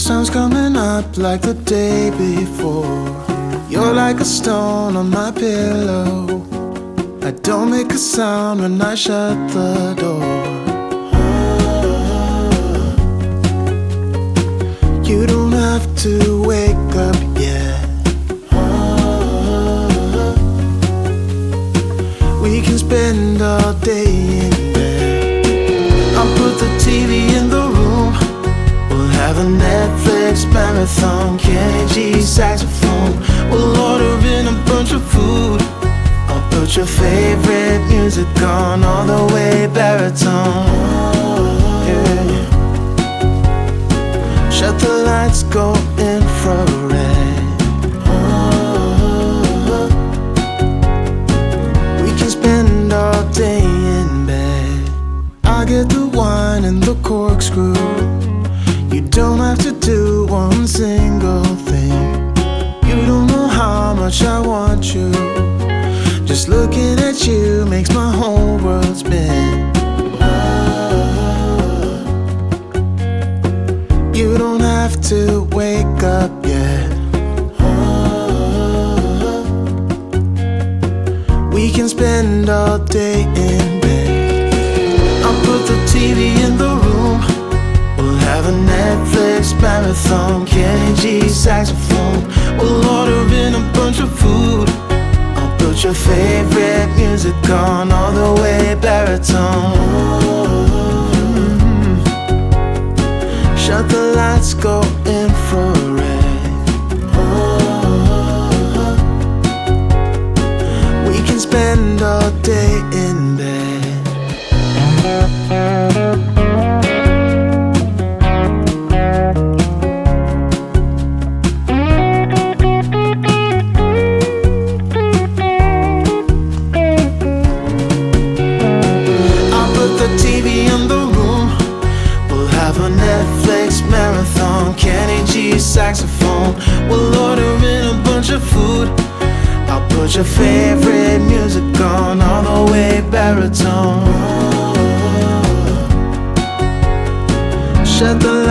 Sun's coming up like the day before. You're like a stone on my pillow. I don't make a sound when I shut the door. You don't have to wake up yet. We can spend all day in bed. I'll put the TV in the room. We'll have a Netflix marathon, Kenny G saxophone. We'll order in a bunch of food. I'll put your favorite music on, all the way baritone. Yeah. Shut the lights, go infrared. We can spend all day in bed. I'll get the wine and the corkscrew. You don't have to do one single thing. You don't know how much I want you. Just looking at you makes my whole world spin. You don't have to wake up yet. We can spend all day in bed. I'll put the TV in the room. We'll have a Netflix marathon, Kenny G saxophone. We'll order in a bunch of food. I'll put your favorite music on, all the way baritone. Shut the lights, go infrared. We can spend all day in bed. I'll put the TV in the room. We'll have a Netflix marathon, Kenny G saxophone. We'll order in a bunch of food. I'll put your favorite music on, all the way baritone. Shut the